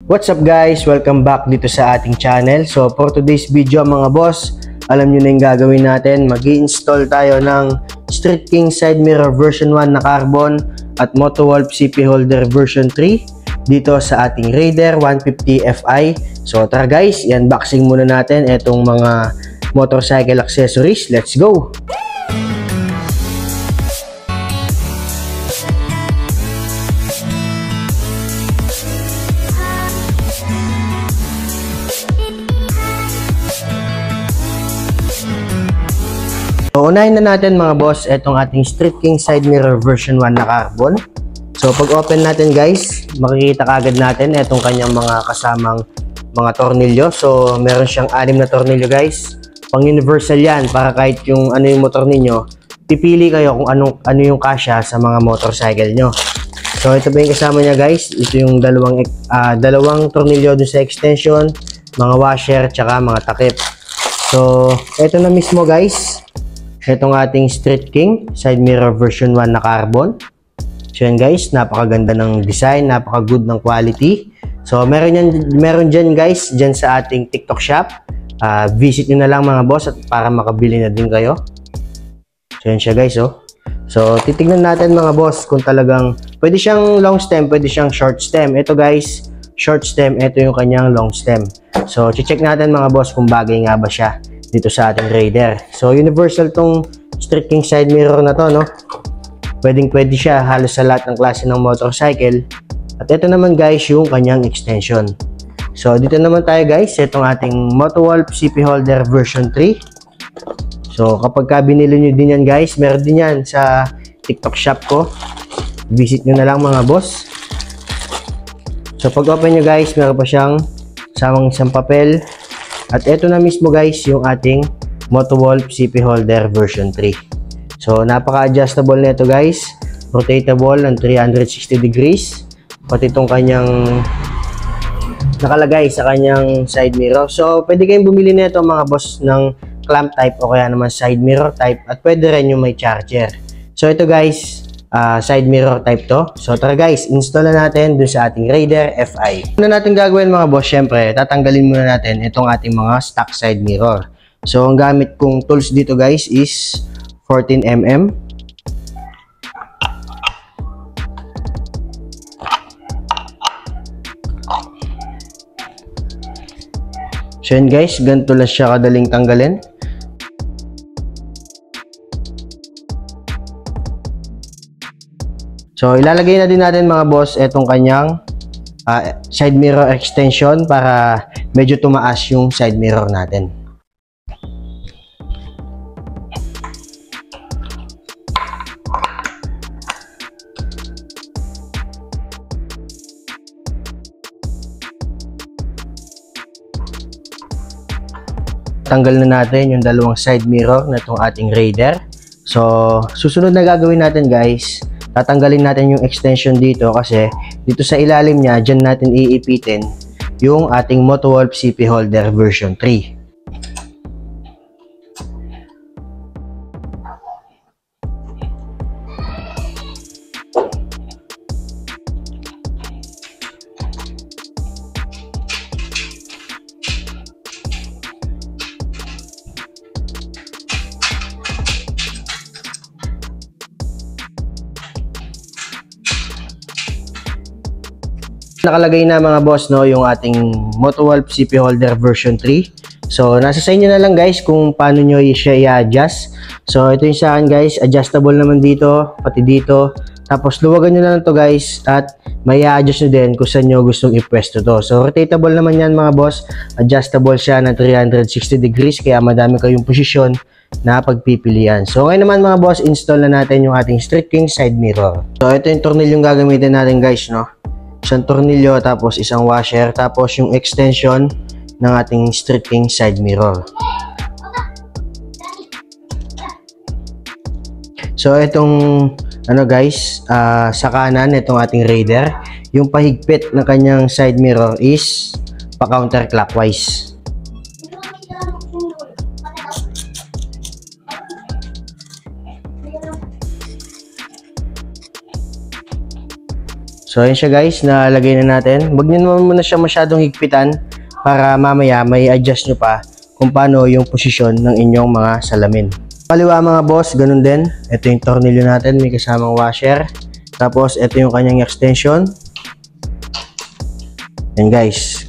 What's up guys? Welcome back dito sa ating channel. So for today's video mga boss, alam nyo na yung gagawin natin. Mag-i-install tayo ng Street King Side Mirror version 1 na carbon at Motowolf CP Holder version 3 dito sa ating Raider 150 Fi. So tara guys, i-unboxing muna natin itong mga motorcycle accessories. Let's go! So, unahin na natin mga boss itong ating Street King Side Mirror version 1 na carbon. So, pag open natin guys, makikita kagad natin itong kanyang mga kasamang mga tornilyo. So, meron siyang 6 na tornilyo guys. Pang universal yan, para kahit yung ano yung motor ninyo, pipili kayo kung ano yung kasya sa mga motorcycle nyo. So, ito ba yung kasama niya guys? Ito yung dalawang tornilyo dun sa extension, mga washer, tsaka mga takip. So, ito na mismo guys. Itong ating Street King Side Mirror version 1 na carbon. So yan guys, napakaganda ng design, napaka-good ng quality. So meron dyan guys, dyan sa ating TikTok shop. Visit nyo na lang mga boss at para makabili na din kayo. So yan siya guys oh. So titignan natin mga boss kung talagang pwede siyang long stem, pwede siyang short stem. Ito guys, short stem, ito yung kanyang long stem. So check natin mga boss kung bagay nga ba siya dito sa ating Raider. So universal tong Street King Side Mirror na to, no? Pwede siya halos sa lahat ng klase ng motorcycle. At ito naman guys yung kanyang extension. So dito naman tayo guys, itong ating Motowolf CP Holder version 3. So kapag binili nyo din yan guys, meron din yan sa TikTok shop ko. Visit nyo na lang mga boss. So pag open nyo guys, meron pa siyang samang isang papel. At ito na mismo guys yung ating Motowolf CP Holder version 3. So napaka-adjustable nito guys. Rotatable ng 360 degrees. Pati itong kanyang nakalagay sa kanyang side mirror. So pwede kayong bumili nito mga boss ng clamp type o kaya naman side mirror type. At pwede rin yung may charger. So ito guys, side mirror type to. So tara guys, install na natin dun sa ating Raider Fi. Ano natin gagawin mga boss? Syempre, tatanggalin muna natin itong ating mga stock side mirror. So ang gamit kong tools dito guys is 14mm. So yan guys, ganito lang siya kadaling tanggalin. So, ilalagay na din natin mga boss itong kanyang side mirror extension para medyo tumaas yung side mirror natin. Tanggal na natin yung dalawang side mirror na itong ating Raider. So, susunod na gagawin natin guys, tatanggalin natin yung extension dito kasi dito sa ilalim niya, dyan natin iipitin yung ating Motowolf CP Holder version 3. Nakalagay na mga boss no yung ating Motowolf CP Holder version 3. So nasa sa inyo na lang guys kung paano nyo siya i-adjust. So ito yung sa akin guys, adjustable naman dito, pati dito. Tapos luwagan nyo na lang to guys at may i-adjust nyo din kung saan nyo gustong ipwesto to. So rotatable naman yan mga boss, adjustable siya ng 360 degrees kaya madami kayong posisyon na pagpipilian. So ngayon naman mga boss, install na natin yung ating Street King Side Mirror. So ito yung tornilyong gagamitin natin guys no. Isang tornilyo, tapos isang washer, tapos yung extension ng ating Street King Side Mirror. So itong ano guys, sa kanan itong ating Raider, yung pahigpit na kanyang side mirror is pa counterclockwise. So ayan siya guys, nalagay na natin. Huwag nyo naman muna siya masyadong higpitan para mamaya may adjust nyo pa kung paano yung posisyon ng inyong mga salamin. Kaliwa mga boss, ganun din. Ito yung tornilyo natin, may kasamang washer. Tapos ito yung kanyang extension. Yan guys.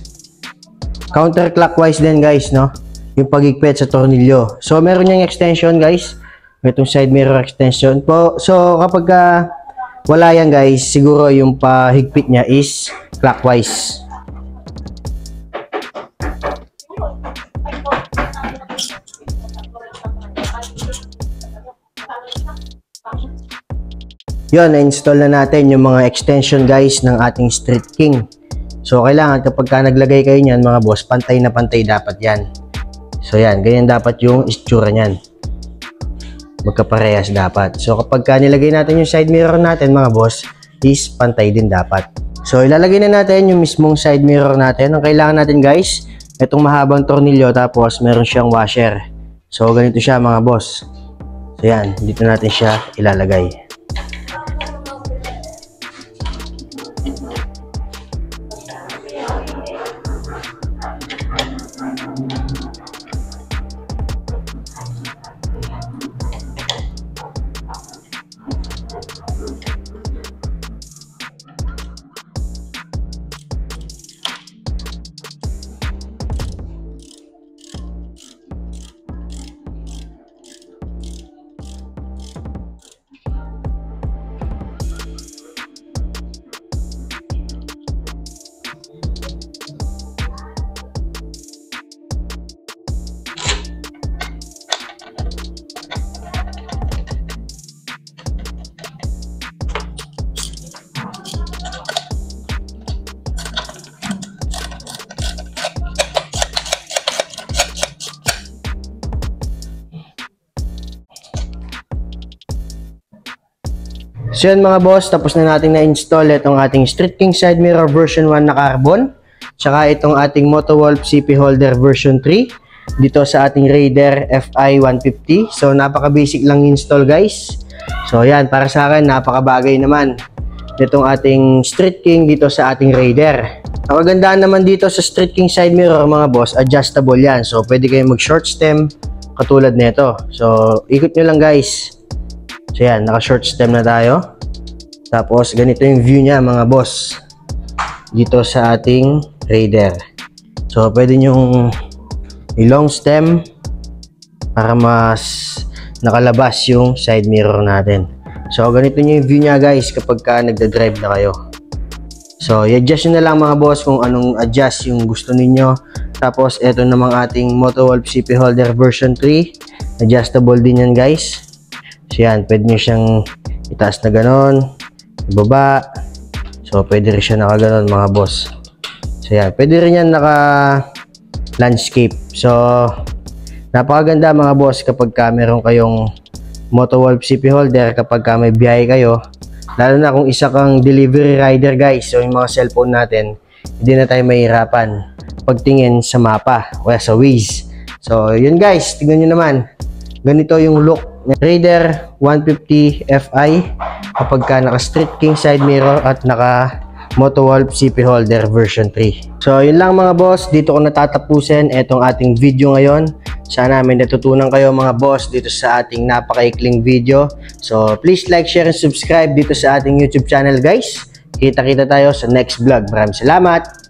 Counterclockwise din guys, no? Yung pagigpit sa tornilyo. So meron niyang extension guys. Itong side mirror extension po. So kapag wala yan guys, siguro yung pahigpit niya is clockwise. Yun, na-install na natin yung mga extension guys ng ating Street King. So kailangan kapag naglagay kayo niyan mga boss, pantay na pantay dapat yan. So yan, ganyan dapat yung itsura niyan. Magkaparehas dapat. So kapag nilagay natin yung side mirror natin mga boss, is pantay din dapat. So ilalagay na natin yung mismong side mirror natin. Ang kailangan natin guys, itong mahabang tornilyo tapos meron siyang washer. So ganito siya mga boss. So yan, dito natin siya ilalagay. So yan mga boss, tapos na natin na-install itong ating Street King Side Mirror version 1 na carbon. Tsaka itong ating Motowolf CP Holder version 3 dito sa ating Raider FI 150. So napaka-basic lang install guys. So yan, para sa akin napaka-bagay naman itong ating Street King dito sa ating Raider. Ang kagandaan naman dito sa Street King Side Mirror mga boss, adjustable yan. So pwede kayong mag-short stem katulad nito. So ikot nyo lang guys. So yan, naka-short stem na tayo. Tapos ganito yung view niya mga boss dito sa ating Raider. So pwede nyong i-long stem para mas nakalabas yung side mirror natin. So ganito yung view niya guys kapag nagda-drive na kayo. So i-adjust nyo na lang mga boss kung anong adjust yung gusto ninyo. Tapos ito namang ating Motowolf CP Holder version 3. Adjustable din yan guys. So yan, pwede nyo siyang itaas na ganon, ibaba. So pwede rin siya naka ganon mga boss. So yan, pwede rin yan naka landscape. So napakaganda mga boss kapag meron kayong Motowolf CP Holder kapag may biyahe kayo. Lalo na kung isa kang delivery rider guys. So yung mga cellphone natin, hindi na tayo mahirapan pagtingin sa mapa o sa Waze. So yun guys, tingnan nyo naman. Ganito yung look Raider 150 FI kapag naka Street King side mirror at naka Motowolf CP Holder version 3. So yun lang mga boss, dito ko natatapusin itong ating video ngayon. Sana may natutunan kayo mga boss dito sa ating napakaikling video. So please like, share, and subscribe dito sa ating YouTube channel guys. Kita-kita tayo sa next vlog. Maraming salamat!